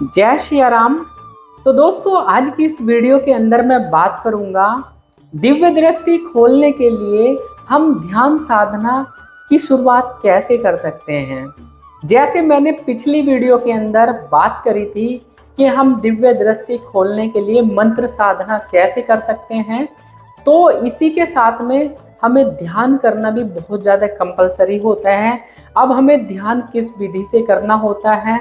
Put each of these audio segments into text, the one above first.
जय श्री राम। तो दोस्तों आज की इस वीडियो के अंदर मैं बात करूंगा दिव्य दृष्टि खोलने के लिए हम ध्यान साधना की शुरुआत कैसे कर सकते हैं। जैसे मैंने पिछली वीडियो के अंदर बात करी थी कि हम दिव्य दृष्टि खोलने के लिए मंत्र साधना कैसे कर सकते हैं, तो इसी के साथ में हमें ध्यान करना भी बहुत ज़्यादा कंपलसरी होता है। अब हमें ध्यान किस विधि से करना होता है,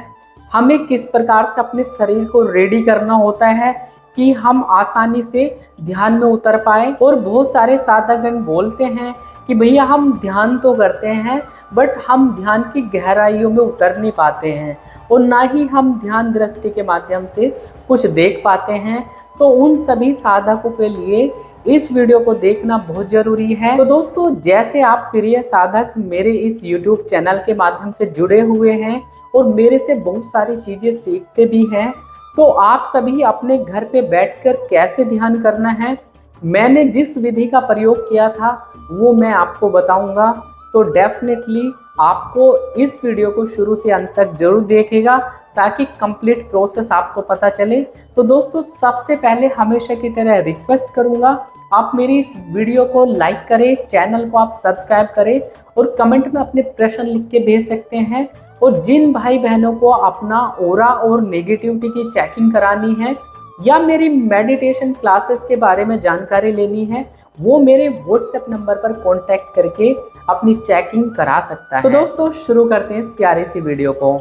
हमें किस प्रकार से अपने शरीर को रेडी करना होता है कि हम आसानी से ध्यान में उतर पाए। और बहुत सारे साधकगण बोलते हैं कि भैया हम ध्यान तो करते हैं बट हम ध्यान की गहराइयों में उतर नहीं पाते हैं और ना ही हम ध्यान दृष्टि के माध्यम से कुछ देख पाते हैं। तो उन सभी साधकों के लिए इस वीडियो को देखना बहुत ज़रूरी है। तो दोस्तों जैसे आप प्रिय साधक मेरे इस YouTube चैनल के माध्यम से जुड़े हुए हैं और मेरे से बहुत सारी चीज़ें सीखते भी हैं, तो आप सभी अपने घर पे बैठकर कैसे ध्यान करना है, मैंने जिस विधि का प्रयोग किया था वो मैं आपको बताऊंगा। तो डेफिनेटली आपको इस वीडियो को शुरू से अंत तक जरूर देखेगा ताकि कंप्लीट प्रोसेस आपको पता चले। तो दोस्तों सबसे पहले हमेशा की तरह रिक्वेस्ट करूंगा आप मेरी इस वीडियो को लाइक करें, चैनल को आप सब्सक्राइब करें और कमेंट में अपने प्रश्न लिख के भेज सकते हैं। और जिन भाई बहनों को अपना ऑरा और नेगेटिविटी की चेकिंग करानी है या मेरी मेडिटेशन क्लासेस के बारे में जानकारी लेनी है, वो मेरे व्हाट्सएप नंबर पर कांटेक्ट करके अपनी चेकिंग करा सकता है। तो दोस्तों शुरू करते हैं इस प्यारी सी वीडियो को।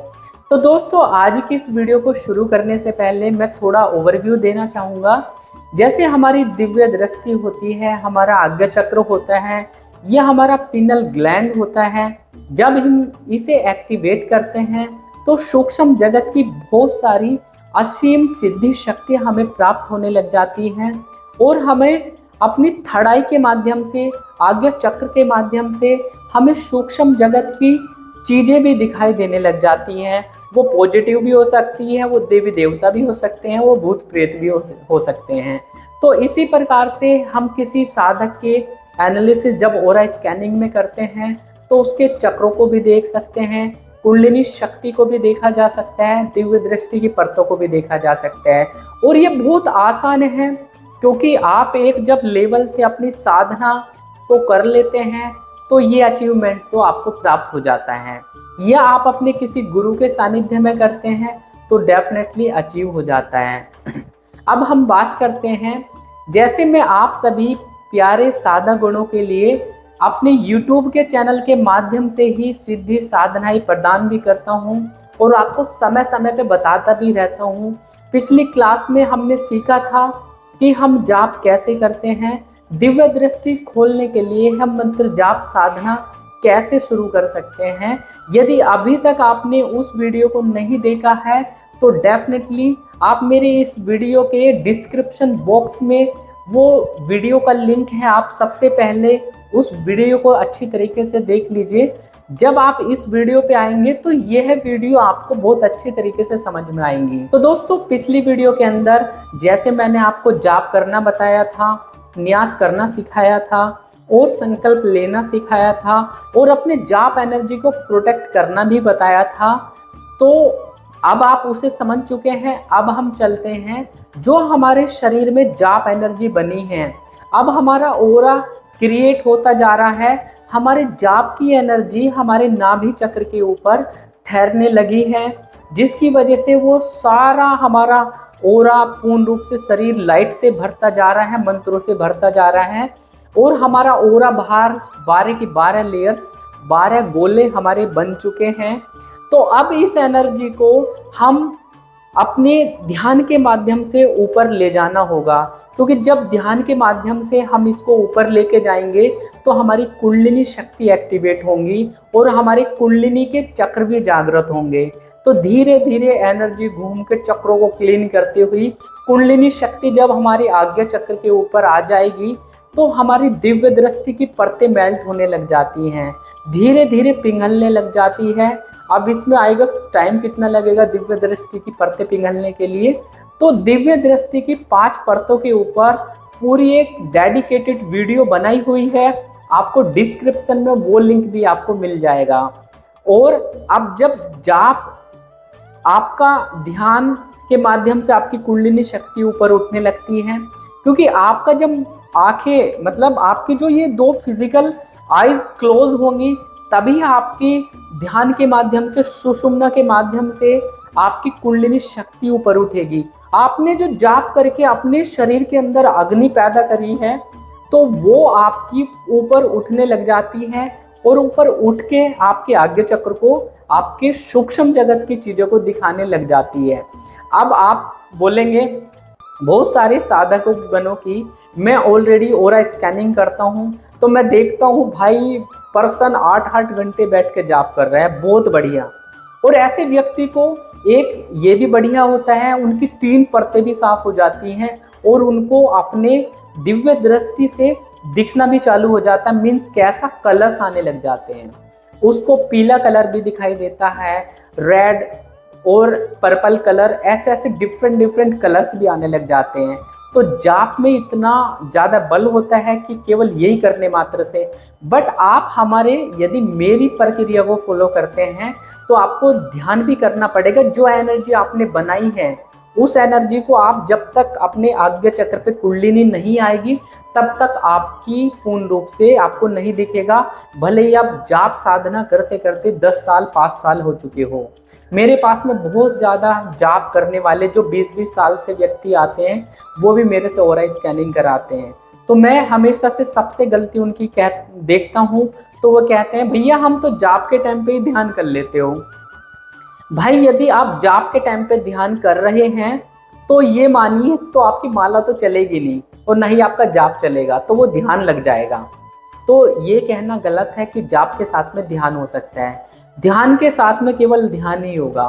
तो दोस्तों आज की इस वीडियो को शुरू करने से पहले मैं थोड़ा ओवरव्यू देना चाहूँगा। जैसे हमारी दिव्य दृष्टि होती है, हमारा आज्ञा चक्र होता है, यह हमारा पिनल ग्लैंड होता है। जब हम इसे एक्टिवेट करते हैं तो सूक्ष्म जगत की बहुत सारी असीम सिद्धि शक्ति हमें प्राप्त होने लग जाती हैं और हमें अपनी थड़ाई के माध्यम से, आज्ञा चक्र के माध्यम से हमें सूक्ष्म जगत की चीज़ें भी दिखाई देने लग जाती हैं। वो पॉजिटिव भी हो सकती है, वो देवी देवता भी हो सकते हैं, वो भूत प्रेत भी हो सकते हैं। तो इसी प्रकार से हम किसी साधक के एनालिसिस जब ऑरा स्कैनिंग में करते हैं तो उसके चक्रों को भी देख सकते हैं, कुंडलिनी शक्ति को भी देखा जा सकता है, दिव्य दृष्टि की परतों को भी देखा जा सकता है। और ये बहुत आसान है क्योंकि आप एक जब लेवल से अपनी साधना को कर लेते हैं तो ये अचीवमेंट तो आपको प्राप्त हो जाता है। या आप अपने किसी गुरु के सानिध्य में करते हैं तो डेफिनेटली अचीव हो जाता है। अब हम बात करते हैं, जैसे मैं आप सभी प्यारे साधक गणों के लिए अपने YouTube के चैनल के माध्यम से ही सिद्धि साधनाएं प्रदान भी करता हूं और आपको समय समय पे बताता भी रहता हूं। पिछली क्लास में हमने सीखा था कि हम जाप कैसे करते हैं, दिव्य दृष्टि खोलने के लिए हम मंत्र जाप साधना कैसे शुरू कर सकते हैं। यदि अभी तक आपने उस वीडियो को नहीं देखा है तो डेफिनेटली आप मेरे इस वीडियो के डिस्क्रिप्शन बॉक्स में वो वीडियो का लिंक है, आप सबसे पहले उस वीडियो को अच्छी तरीके से देख लीजिए। जब आप इस वीडियो पे आएंगे तो यह वीडियो आपको बहुत अच्छी तरीके से समझ में आएंगी। तो दोस्तों पिछली वीडियो के अंदर जैसे मैंने आपको जाप करना बताया था, न्यास करना सिखाया था और संकल्प लेना सिखाया था और अपने जाप एनर्जी को प्रोटेक्ट करना भी बताया था, तो अब आप उसे समझ चुके हैं। अब हम चलते हैं जो हमारे शरीर में जाप एनर्जी बनी है, अब हमारा ऑरा क्रिएट होता जा रहा है, हमारे जाप की एनर्जी हमारे नाभि चक्र के ऊपर ठहरने लगी है, जिसकी वजह से वो सारा हमारा ऑरा पूर्ण रूप से शरीर लाइट से भरता जा रहा है, मंत्रों से भरता जा रहा है और हमारा ऑरा बाहर 12 की 12 लेयर्स, 12 गोले हमारे बन चुके हैं। तो अब इस एनर्जी को हम अपने ध्यान के माध्यम से ऊपर ले जाना होगा, क्योंकि जब ध्यान के माध्यम से हम इसको ऊपर लेके जाएंगे तो हमारी कुंडलिनी शक्ति एक्टिवेट होंगी और हमारे कुंडलिनी के चक्र भी जागृत होंगे। तो धीरे धीरे एनर्जी घूम के चक्रों को क्लीन करती हुई कुंडलिनी शक्ति जब हमारी आज्ञा चक्र के ऊपर आ जाएगी तो हमारी दिव्य दृष्टि की परतें मेल्ट होने लग जाती हैं, धीरे धीरे पिघलने लग जाती है। अब इसमें आएगा टाइम कितना लगेगा दिव्य दृष्टि की परतें पिघलने के लिए, तो दिव्य दृष्टि की 5 परतों के ऊपर पूरी एक डेडिकेटेड वीडियो बनाई हुई है, आपको डिस्क्रिप्शन में वो लिंक भी आपको मिल जाएगा। और अब जब जाप आपका ध्यान के माध्यम से आपकी कुंडलिनी शक्ति ऊपर उठने लगती है। क्योंकि आपका जब आंखें मतलब आपकी जो ये दो फिजिकल आईज क्लोज होंगी, तभी आपकी ध्यान के माध्यम से, सुषुम्ना के माध्यम से आपकी कुंडलिनी शक्ति ऊपर उठेगी। आपने जो जाप करके अपने शरीर के अंदर अग्नि पैदा करी है, तो वो आपकी ऊपर उठने लग जाती है और ऊपर उठ के आपके आज्ञा चक्र को, आपके सूक्ष्म जगत की चीजों को दिखाने लग जाती है। अब आप बोलेंगे बहुत सारे साधकों गणों की मैं ऑलरेडी ओरा स्कैनिंग करता हूँ, तो मैं देखता हूँ भाई पर्सन 8-8 घंटे बैठ के जाप कर रहा है, बहुत बढ़िया। और ऐसे व्यक्ति को एक ये भी बढ़िया होता है, उनकी 3 परतें भी साफ हो जाती हैं और उनको अपने दिव्य दृष्टि से दिखना भी चालू हो जाता है। मीन्स कैसा कलर्स आने लग जाते हैं, उसको पीला कलर भी दिखाई देता है, रेड और पर्पल कलर, ऐसे ऐसे डिफरेंट कलर्स भी आने लग जाते हैं। तो जाप में इतना ज़्यादा बल होता है कि केवल यही करने मात्र से। बट आप हमारे यदि मेरी प्रक्रिया को फॉलो करते हैं तो आपको ध्यान भी करना पड़ेगा। जो एनर्जी आपने बनाई है उस एनर्जी को आप जब तक अपने आज्ञा चक्र पे कुंडलिनी नहीं आएगी तब तक आपकी पूर्ण रूप से आपको नहीं दिखेगा। भले ही आप जाप साधना करते करते 10 साल 5 साल हो चुके हो। मेरे पास में बहुत ज़्यादा जाप करने वाले जो 20-20 साल से व्यक्ति आते हैं, वो भी मेरे से ओरा स्कैनिंग कराते हैं। तो मैं हमेशा से सबसे गलती उनकी देखता हूँ, तो वो कहते हैं भैया हम तो जाप के टाइम पे ही ध्यान कर लेते हो। भाई यदि आप जाप के टाइम पे ध्यान कर रहे हैं तो ये मानिए तो आपकी माला तो चलेगी नहीं और ना ही आपका जाप चलेगा, तो वो ध्यान लग जाएगा। तो ये कहना गलत है कि जाप के साथ में ध्यान हो सकता है। ध्यान के साथ में केवल ध्यान ही होगा।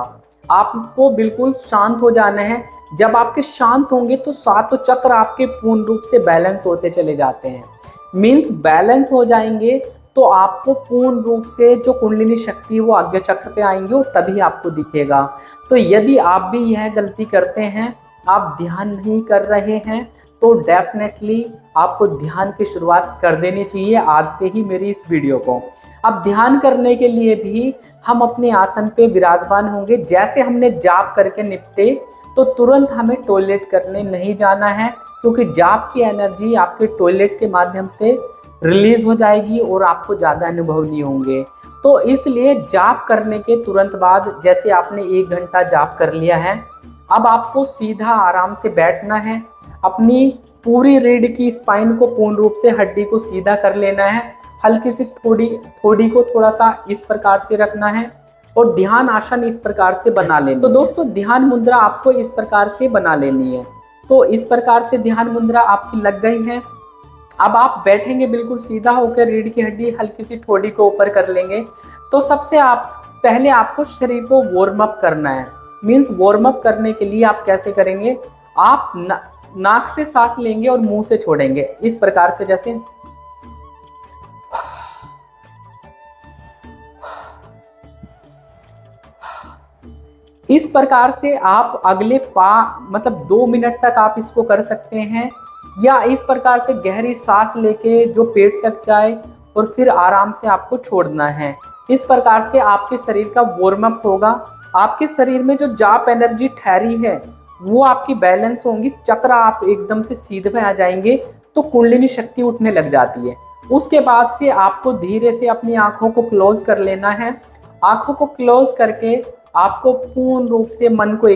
आपको बिल्कुल शांत हो जाना है। जब आपके शांत होंगे तो सातों चक्र आपके पूर्ण रूप से बैलेंस होते चले जाते हैं। मीन्स बैलेंस हो जाएंगे तो आपको पूर्ण रूप से जो कुंडलिनी शक्ति है वो आज्ञा चक्र पे आएंगे और तभी आपको दिखेगा। तो यदि आप भी यह गलती करते हैं, आप ध्यान नहीं कर रहे हैं, तो डेफिनेटली आपको ध्यान की शुरुआत कर देनी चाहिए आज से ही मेरी इस वीडियो को। अब ध्यान करने के लिए भी हम अपने आसन पे विराजमान होंगे। जैसे हमने जाप करके निपटे तो तुरंत हमें टॉयलेट करने नहीं जाना है, क्योंकि जाप की एनर्जी आपके टॉयलेट के माध्यम से रिलीज हो जाएगी और आपको ज़्यादा अनुभव नहीं होंगे। तो इसलिए जाप करने के तुरंत बाद, जैसे आपने 1 घंटा जाप कर लिया है, अब आपको सीधा आराम से बैठना है। अपनी पूरी रीढ़ की स्पाइन को पूर्ण रूप से, हड्डी को सीधा कर लेना है। हल्की सी थोड़ी को थोड़ा सा इस प्रकार से रखना है और ध्यान आसन इस प्रकार से बना लेना। तो दोस्तों ध्यान मुद्रा आपको इस प्रकार से बना लेनी है। तो इस प्रकार से ध्यान मुद्रा आपकी लग गई है। अब आप बैठेंगे बिल्कुल सीधा होकर, रीढ़ की हड्डी हल्की सी थोड़ी को ऊपर कर लेंगे। तो सबसे पहले आपको शरीर को वार्म अप करना है। मीन्स वार्म अप करने के लिए आप कैसे करेंगे, आप नाक से सांस लेंगे और मुंह से छोड़ेंगे इस प्रकार से। जैसे इस प्रकार से आप अगले 2 मिनट तक आप इसको कर सकते हैं। या इस प्रकार से गहरी सांस लेके जो पेट तक जाए और फिर आराम से आपको छोड़ना है। इस प्रकार से आपके शरीर का वार्म अप होगा। आपके शरीर में जो जाप एनर्जी ठहरी है वो आपकी बैलेंस होंगी, चक्र आप एकदम से सीधे में आ जाएंगे, तो कुंडलिनी शक्ति उठने लग जाती है। उसके बाद से आपको धीरे से अपनी आंखों को क्लोज कर लेना है। आंखों को क्लोज करके आपको पूर्ण रूप से मन को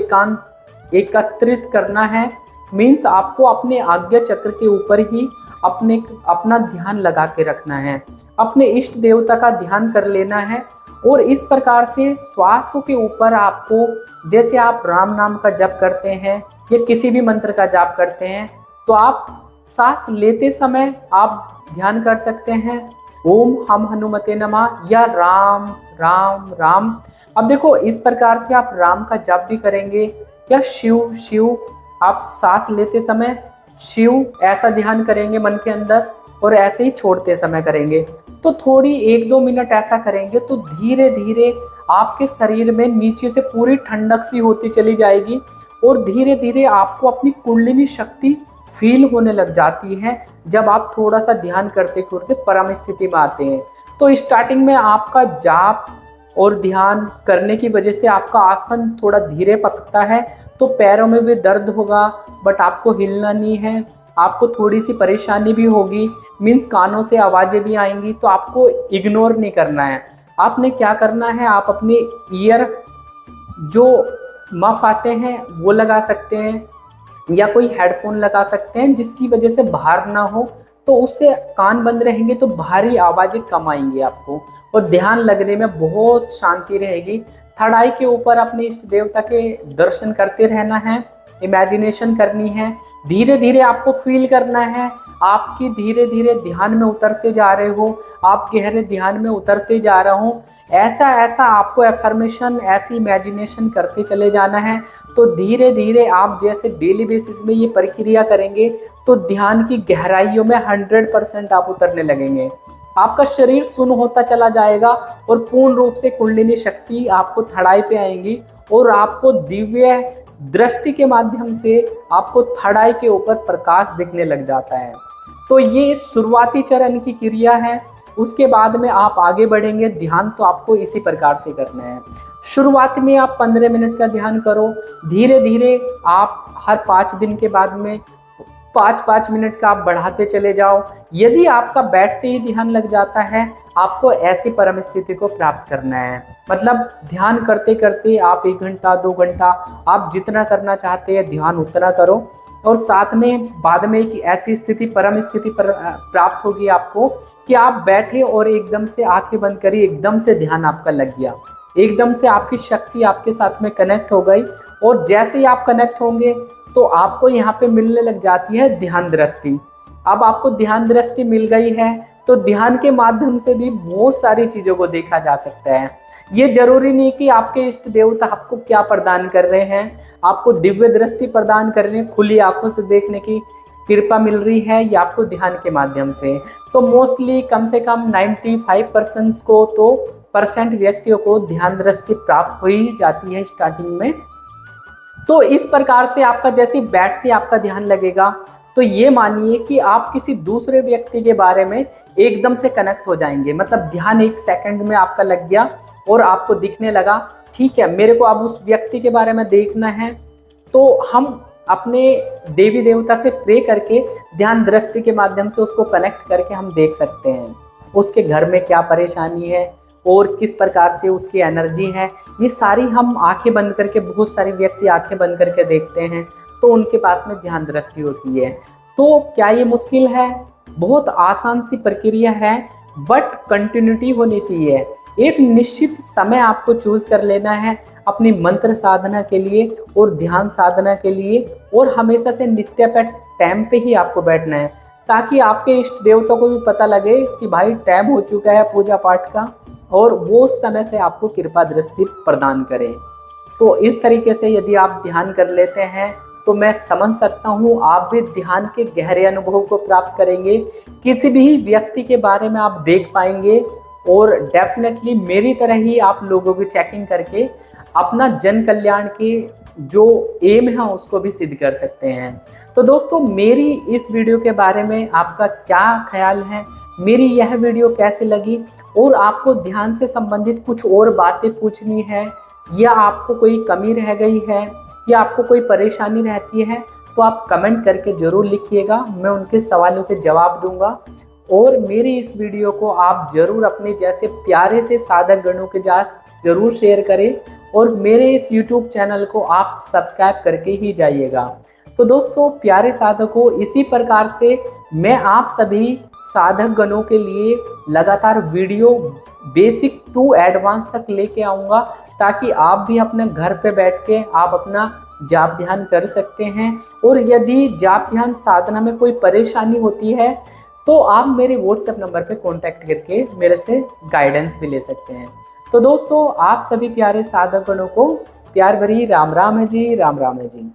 एकत्रित करना है। मीन्स आपको अपने आज्ञा चक्र के ऊपर ही अपना ध्यान लगा के रखना है। अपने इष्ट देवता का ध्यान कर लेना है और इस प्रकार से श्वासों के ऊपर आपको, जैसे आप राम नाम का जप करते हैं या किसी भी मंत्र का जाप करते हैं, तो आप सांस लेते समय आप ध्यान कर सकते हैं ओम हम हनुमते नमः या राम राम राम। अब देखो इस प्रकार से आप राम का जाप भी करेंगे या शिव शिव, आप सांस लेते समय शिव ऐसा ध्यान करेंगे मन के अंदर और ऐसे ही छोड़ते समय करेंगे। तो थोड़ी 1-2 मिनट ऐसा करेंगे तो धीरे धीरे आपके शरीर में नीचे से पूरी ठंडक सी होती चली जाएगी और धीरे धीरे आपको अपनी कुंडलिनी शक्ति फील होने लग जाती है जब आप थोड़ा सा ध्यान करते करते परम स्थिति में आते हैं। तो स्टार्टिंग में आपका जाप और ध्यान करने की वजह से आपका आसन थोड़ा धीरे पकता है, तो पैरों में भी दर्द होगा, बट आपको हिलना नहीं है। आपको थोड़ी सी परेशानी भी होगी, मीन्स कानों से आवाज़ें भी आएंगी, तो आपको इग्नोर नहीं करना है। आपने क्या करना है, आप अपने ईयर जो मफ आते हैं वो लगा सकते हैं, या कोई हेडफोन लगा सकते हैं जिसकी वजह से बाहर ना हो, तो उससे कान बंद रहेंगे तो बाहरी आवाज़ें कम आएंगी आपको, और ध्यान लगने में बहुत शांति रहेगी। थर्ड आई के ऊपर अपने इष्ट देवता के दर्शन करते रहना है, इमेजिनेशन करनी है, धीरे धीरे आपको फील करना है आपकी धीरे धीरे ध्यान में उतरते जा रहे हो, आप गहरे ध्यान में उतरते जा रहे हो। ऐसा ऐसा आपको एफर्मेशन, ऐसी इमेजिनेशन करते चले जाना है। तो धीरे धीरे आप जैसे डेली बेसिस में ये प्रक्रिया करेंगे तो ध्यान की गहराइयों में 100% आप उतरने लगेंगे। आपका शरीर सुन्न होता चला जाएगा और पूर्ण रूप से कुंडलिनी शक्ति आपको थड़ाई पे आएंगी, और आपको दिव्य दृष्टि के माध्यम से आपको थड़ाई के ऊपर प्रकाश दिखने लग जाता है। तो ये शुरुआती चरण की क्रिया है। उसके बाद में आप आगे बढ़ेंगे। ध्यान तो आपको इसी प्रकार से करना है। शुरुआत में आप 15 मिनट का ध्यान करो, धीरे धीरे आप हर 5 दिन के बाद में 5-5 मिनट का आप बढ़ाते चले जाओ। यदि आपका बैठते ही ध्यान लग जाता है, आपको ऐसी परम स्थिति को प्राप्त करना है। मतलब ध्यान करते करते आप 1 घंटा 2 घंटा आप जितना करना चाहते हैं ध्यान उतना करो, और साथ में बाद में एक ऐसी स्थिति, परम स्थिति प्राप्त होगी आपको कि आप बैठे और एकदम से आंखें बंद करी, एकदम से ध्यान आपका लग गया, एकदम से आपकी शक्ति आपके साथ में कनेक्ट हो गई। और जैसे ही आप कनेक्ट होंगे तो आपको यहाँ पे मिलने लग जाती है ध्यान दृष्टि। अब आपको ध्यान दृष्टि मिल गई है तो ध्यान के माध्यम से भी बहुत सारी चीज़ों को देखा जा सकता है। ये जरूरी नहीं कि आपके इष्ट देवता आपको क्या प्रदान कर रहे हैं, आपको दिव्य दृष्टि प्रदान कर रहे हैं, खुली आंखों से देखने की कृपा मिल रही है, या आपको ध्यान के माध्यम से। तो मोस्टली कम से कम 95% को तो व्यक्तियों को ध्यान दृष्टि प्राप्त हो ही जाती है स्टार्टिंग में। तो इस प्रकार से आपका जैसे बैठते आपका ध्यान लगेगा, तो ये मानिए कि आप किसी दूसरे व्यक्ति के बारे में एकदम से कनेक्ट हो जाएंगे। मतलब ध्यान 1 सेकंड में आपका लग गया और आपको दिखने लगा, ठीक है मेरे को अब उस व्यक्ति के बारे में देखना है, तो हम अपने देवी देवता से प्रे करके ध्यान दृष्टि के माध्यम से उसको कनेक्ट करके हम देख सकते हैं उसके घर में क्या परेशानी है और किस प्रकार से उसकी एनर्जी है। ये सारी हम आंखें बंद करके, बहुत सारे व्यक्ति आंखें बंद करके देखते हैं, तो उनके पास में ध्यान दृष्टि होती है। तो क्या ये मुश्किल है? बहुत आसान सी प्रक्रिया है, बट कंटिन्यूटी होनी चाहिए। एक निश्चित समय आपको चूज कर लेना है अपनी मंत्र साधना के लिए और ध्यान साधना के लिए, और हमेशा से नित्य पे टाइम पे ही आपको बैठना है, ताकि आपके इष्ट देवता को भी पता लगे कि भाई टाइम हो चुका है पूजा पाठ का, और वो उस समय से आपको कृपा दृष्टि प्रदान करें। तो इस तरीके से यदि आप ध्यान कर लेते हैं तो मैं समझ सकता हूँ आप भी ध्यान के गहरे अनुभव को प्राप्त करेंगे, किसी भी व्यक्ति के बारे में आप देख पाएंगे, और डेफिनेटली मेरी तरह ही आप लोगों की चेकिंग करके अपना जन कल्याण के जो एम है उसको भी सिद्ध कर सकते हैं। तो दोस्तों, मेरी इस वीडियो के बारे में आपका क्या ख्याल है, मेरी यह वीडियो कैसी लगी, और आपको ध्यान से संबंधित कुछ और बातें पूछनी है, या आपको कोई कमी रह गई है, या आपको कोई परेशानी रहती है, तो आप कमेंट करके ज़रूर लिखिएगा, मैं उनके सवालों के जवाब दूंगा। और मेरी इस वीडियो को आप ज़रूर अपने जैसे प्यारे से साधक गणों के साथ ज़रूर शेयर करें, और मेरे इस YouTube चैनल को आप सब्सक्राइब करके ही जाइएगा। तो दोस्तों प्यारे साधकों, इसी प्रकार से मैं आप सभी साधक गणों के लिए लगातार वीडियो बेसिक टू एडवांस तक लेके आऊँगा, ताकि आप भी अपने घर पे बैठ के आप अपना जाप ध्यान कर सकते हैं। और यदि जाप ध्यान साधना में कोई परेशानी होती है तो आप मेरे व्हाट्सएप नंबर पे कांटेक्ट करके मेरे से गाइडेंस भी ले सकते हैं। तो दोस्तों, आप सभी प्यारे साधक गणों को प्यार भरी राम राम है जी, राम राम है जी।